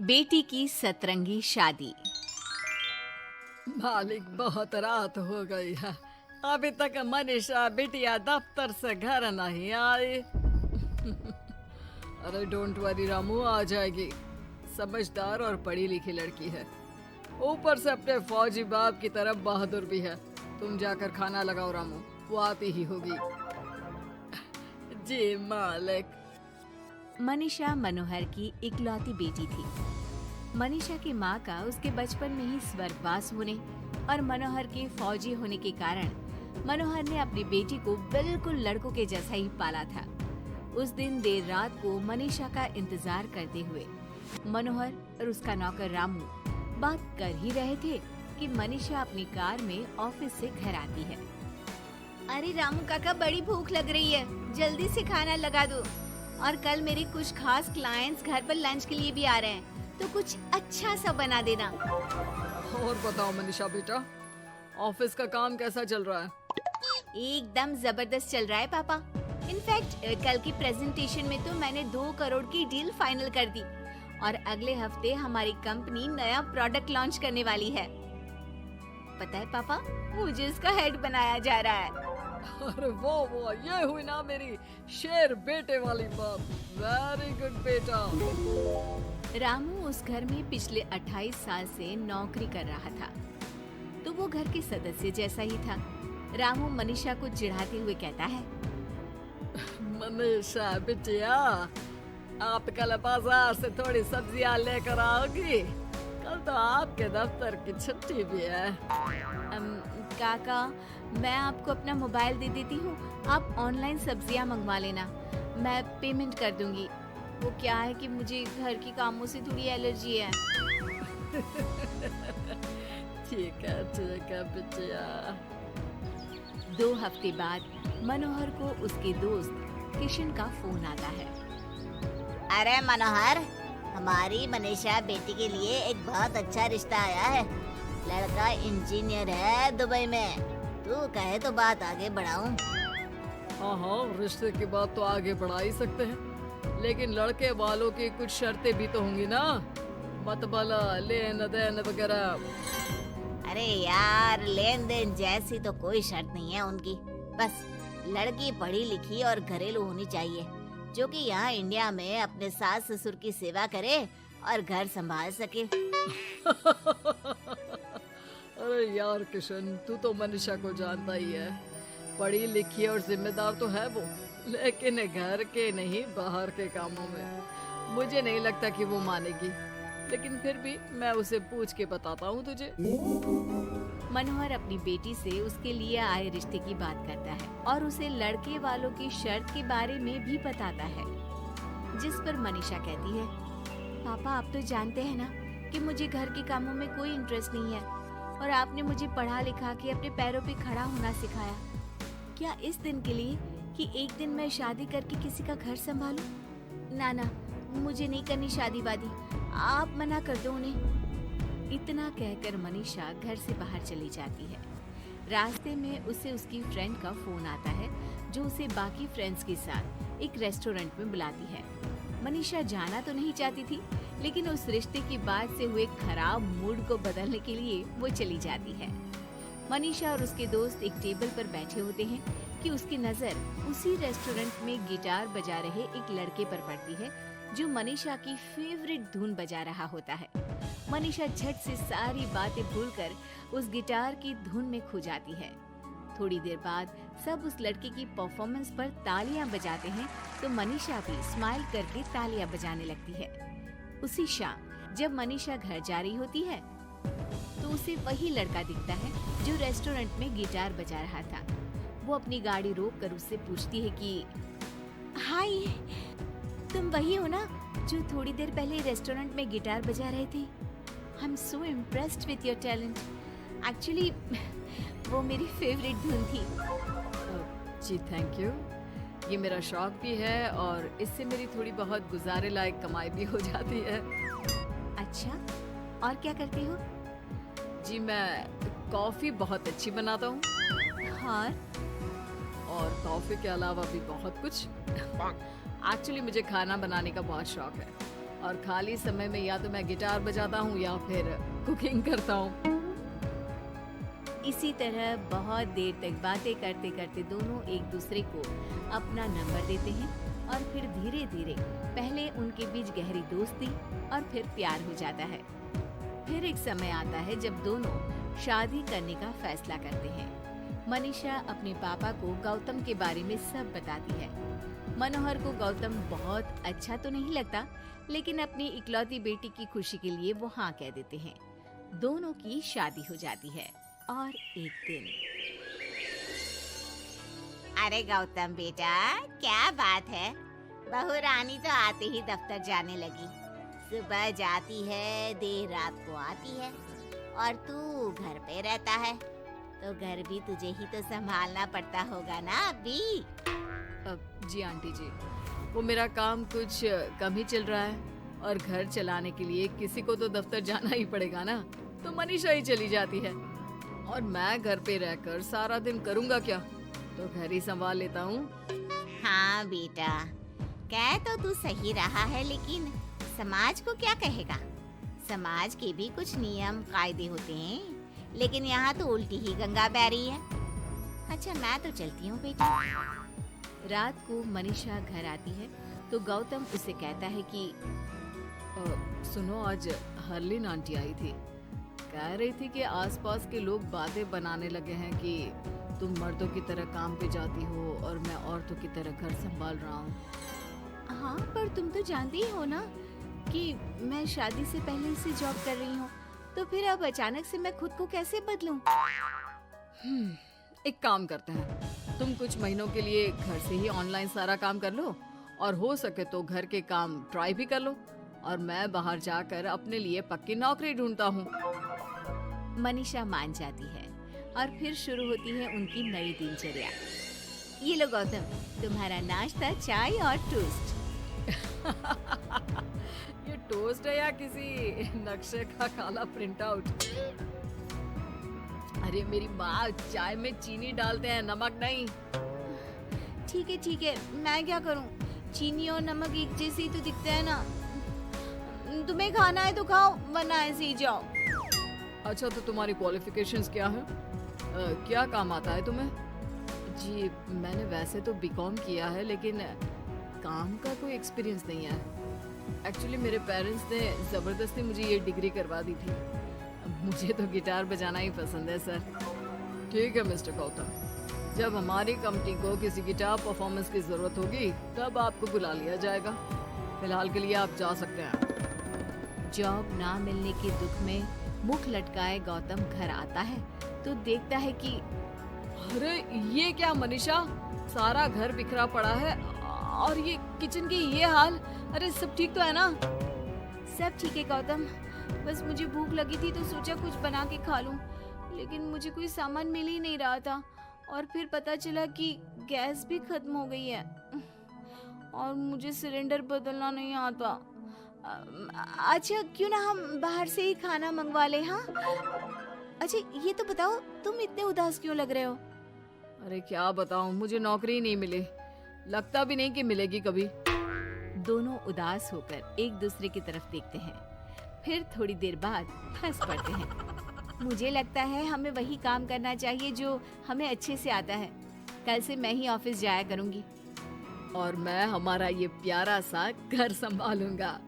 बेटी की सतरंगी शादी। मालिक, बहुत रात हो गई है। अभी तक मनीषा बिटिया दफ्तर से घर नहीं आई। अरे डोंट वरी रामू, आ जाएगी। समझदार और पढ़ी लिखी लड़की है, ऊपर से अपने फौजी बाप की तरफ बहादुर भी है। तुम जाकर खाना लगाओ रामू, वो आती ही होगी। जी मालिक। मनीषा मनोहर की इकलौती बेटी थी। मनीषा की माँ का उसके बचपन में ही स्वर्गवास होने और मनोहर के फौजी होने के कारण मनोहर ने अपनी बेटी को बिल्कुल लड़कों के जैसा ही पाला था। उस दिन देर रात को मनीषा का इंतजार करते हुए मनोहर और उसका नौकर रामू बात कर ही रहे थे कि मनीषा अपनी कार में ऑफिस से घर आती है। अरे रामू काका, बड़ी भूख लग रही है, जल्दी से खाना लगा दो। और कल मेरे कुछ खास क्लाइंट्स घर पर लंच के लिए भी आ रहे हैं, तो कुछ अच्छा सा बना देना। और बताओ मनीषा बेटा, ऑफिस का काम कैसा चल रहा है? एकदम जबरदस्त चल रहा है पापा। इनफैक्ट कल की प्रेजेंटेशन में तो मैंने 2 करोड़ की डील फाइनल कर दी और अगले हफ्ते हमारी कंपनी नया प्रोडक्ट लॉन्च करने वाली है। पता है पापा, मुझे इसका हेड बनाया जा रहा है। अरे वो ये हुई ना मेरी शेर बेटे वाली बात। वेरी गुड बेटा। रामू उस घर में पिछले 28 साल से नौकरी कर रहा था, तो वो घर के सदस्य जैसा ही था। रामू मनीषा को चिढ़ाते हुए कहता है, मनीषा बिटिया, आप कल बाजार से थोड़ी सब्जियां लेकर आओगी? कल तो आपके दफ्तर की छुट्टी भी है। काका, मैं आपको अपना मोबाइल दे देती हूँ, आप ऑनलाइन सब्जियाँ मंगवा लेना, मैं पेमेंट कर दूंगी। वो क्या है कि मुझे घर के कामों से थोड़ी एलर्जी है। ठीक है बिटिया। 2 हफ्ते बाद मनोहर को उसके दोस्त किशन का फोन आता है। अरे मनोहर, हमारी मनीषा बेटी के लिए एक बहुत अच्छा रिश्ता आया है। लड़का इंजीनियर है दुबई में। तू कहे तो बात आगे बढ़ाऊं? हाँ, रिश्ते की बात तो आगे बढ़ा ही सकते हैं, लेकिन लड़के वालों की कुछ शर्तें भी तो होंगी ना, मतलब लेन देन वगैरह। अरे यार, लेन देन जैसी तो कोई शर्त नहीं है उनकी। बस लड़की पढ़ी लिखी और घरेलू होनी चाहिए, जो कि यहाँ इंडिया में अपने सास ससुर की सेवा करे और घर संभाल सके। अरे यार किशन, तू तो मनीषा को जानता ही है, पढ़ी लिखी और जिम्मेदार तो है वो, लेकिन घर के नहीं बाहर के कामों में मुझे नहीं लगता कि वो मानेगी। लेकिन फिर भी मैं उसे पूछ के बताता हूँ तुझे। मनोहर अपनी बेटी से उसके लिए आए रिश्ते की बात करता है और उसे लड़के वालों की शर्त के बारे में भी बताता है, जिस पर मनीषा कहती है, पापा आप तो जानते हैं ना कि मुझे घर के कामों में कोई इंटरेस्ट नहीं है और आपने मुझे पढ़ा लिखा के अपने पैरों पे खड़ा होना सिखाया। क्या इस दिन के लिए कि एक दिन मैं शादी करके किसी का घर संभालूं? ना, मुझे नहीं करनी शादी वादी, आप मना कर दो उन्हें। इतना कहकर मनीषा घर से बाहर चली जाती है। रास्ते में उसे उसकी फ्रेंड का फोन आता है, जो उसे बाकी फ्रेंड्स के साथ एक रेस्टोरेंट में बुलाती है। मनीषा जाना तो नहीं चाहती थी, लेकिन उस रिश्ते की बात से हुए खराब मूड को बदलने के लिए वो चली जाती है। मनीषा और उसके दोस्त एक टेबल पर बैठे होते हैं कि उसकी नजर उसी रेस्टोरेंट में गिटार बजा रहे एक लड़के पर पड़ती है, जो मनीषा की फेवरेट धुन बजा रहा होता है। मनीषा झट से सारी बातें भूलकर उस गिटार की धुन में खो जाती है। थोड़ी देर बाद सब उस लड़के की परफॉर्मेंस पर तालियां बजाते हैं, तो मनीषा भी स्माइल करके तालियां बजाने लगती है। उसी शाम जब मनीषा घर जा रही होती है, तो उसे वही लड़का दिखता है जो रेस्टोरेंट में गिटार बजा रहा था। वो अपनी गाड़ी रोक कर उससे पूछती है कि हाय, तुम वही हो ना जो थोड़ी देर पहले रेस्टोरेंट में गिटार बजा रहे थे? I am so impressed with your talent. Actually वो मेरी फेवरेट धुन थी। जी थैंक यू, ये मेरा शौक भी है और इससे मेरी थोड़ी बहुत गुजारे लायक कमाई भी हो जाती है। अच्छा, और क्या करते हो? जी मैं कॉफ़ी बहुत अच्छी बनाता हूँ, और कॉफ़ी के अलावा भी बहुत कुछ। एक्चुअली मुझे खाना बनाने का बहुत शौक है और खाली समय में या तो मैं गिटार बजाता हूँ या फिर कुकिंग करता हूँ। इसी तरह बहुत देर तक बातें करते करते दोनों एक दूसरे को अपना नंबर देते हैं और फिर धीरे धीरे पहले उनके बीच गहरी दोस्ती और फिर प्यार हो जाता है। फिर एक समय आता है जब दोनों शादी करने का फैसला करते हैं। मनीषा अपने पापा को गौतम के बारे में सब बताती है। मनोहर को गौतम बहुत अच्छा तो नहीं लगता, लेकिन अपनी इकलौती बेटी की खुशी के लिए वो हाँ कह देते हैं। दोनों की शादी हो जाती है और एक दिन अरे गौतम बेटा, क्या बात है, बहू रानी तो आते ही दफ्तर जाने लगी। सुबह जाती है, देर रात को आती है, और तू घर पे रहता है, तो घर भी तुझे ही तो संभालना पड़ता होगा ना अभी। जी आंटी जी, वो मेरा काम कुछ कम ही चल रहा है और घर चलाने के लिए किसी को तो दफ्तर जाना ही पड़ेगा ना, तो मनीषा ही चली जाती है और मैं घर पे रहकर सारा दिन करूँगा क्या, तो घर ही संभाल लेता हूँ। हाँ बेटा, कह तो तू सही रहा है, लेकिन समाज को क्या कहेगा? समाज के भी कुछ नियम कायदे होते हैं, लेकिन यहाँ तो उल्टी ही गंगा बह रही है। अच्छा, मैं तो चलती हूँ बेटा। रात को मनीषा घर आती है तो गौतम उसे कहता है कि सुनो, आज हरलीन आंटी आई थी, कह रही थी कि आसपास के लोग बातें बनाने लगे हैं कि तुम मर्दों की तरह काम पे जाती हो और मैं औरतों की तरह घर संभाल रहा हूँ। हाँ, पर तुम तो जानती ही हो ना कि मैं शादी से पहले से जॉब कर रही हूँ, तो फिर अब अचानक से मैं खुद को कैसे बदलूं? एक काम करते हैं, तुम कुछ महीनों के लिए घर से ही ऑनलाइन सारा काम कर लो और हो सके तो घर के काम ट्राई भी कर लो, और मैं बाहर जाकर अपने लिए पक्की नौकरी ढूंढता हूँ। मनीषा मान जाती है और फिर शुरू होती है उनकी नई दिनचर्या। ये लो गौतम, तुम्हारा नाश्ता, चाय और टोस्ट। ये टोस्ट है या किसी नक्शे का काला प्रिंट आउट? अरे मेरी माँ, चाय में चीनी डालते हैं, नमक नहीं। ठीक है, मैं क्या करूं? चीनी और नमक एक जैसे ही तो दिखते हैं ना। तुम्हें खाना है तो खाओ, वरना ऐसे ही जाओ। अच्छा, तो तुम्हारी क्वालिफिकेशंस क्या है? क्या काम आता है तुम्हें? जी, मैंने वैसे तो बीकॉम किया है, लेकिन काम का कोई एक्सपीरियंस नहीं है। एक्चुअली मेरे पेरेंट्स ने ज़बरदस्ती मुझे ये डिग्री करवा दी थी। मुझे तो गिटार बजाना ही पसंद है सर। ठीक है मिस्टर गौतम, जब हमारी कंपनी को किसी गिटार परफॉर्मेंस की ज़रूरत होगी तब आपको बुला लिया जाएगा। फिलहाल के लिए आप जा सकते हैं। जॉब ना मिलने के दुख में मुख लटकाए गौतम घर आता है तो देखता है कि अरे ये क्या मनीषा, सारा घर बिखरा पड़ा है और ये किचन की ये हाल। अरे सब ठीक तो है ना? सब ठीक है गौतम, बस मुझे भूख लगी थी तो सोचा कुछ बना के खा लूं, लेकिन मुझे कोई सामान मिल ही नहीं रहा था और फिर पता चला कि गैस भी खत्म हो गई है और मुझे सिलेंडर बदलना नहीं आता। अच्छा, क्यों ना हम बाहर से ही खाना मंगवा ले? हाँ, अच्छा ये तो बताओ, तुम इतने उदास क्यों लग रहे हो? अरे क्या बताऊं, मुझे नौकरी नहीं मिली, लगता भी नहीं कि मिलेगी कभी। दोनों उदास होकर एक दूसरे की तरफ देखते हैं, फिर थोड़ी देर बाद हंस पड़ते हैं। मुझे लगता है हमें वही काम करना चाहिए जो हमें अच्छे से आता है। कल से मैं ही ऑफिस जाया करूंगी और मैं हमारा ये प्यारा सा घर संभालूंगा।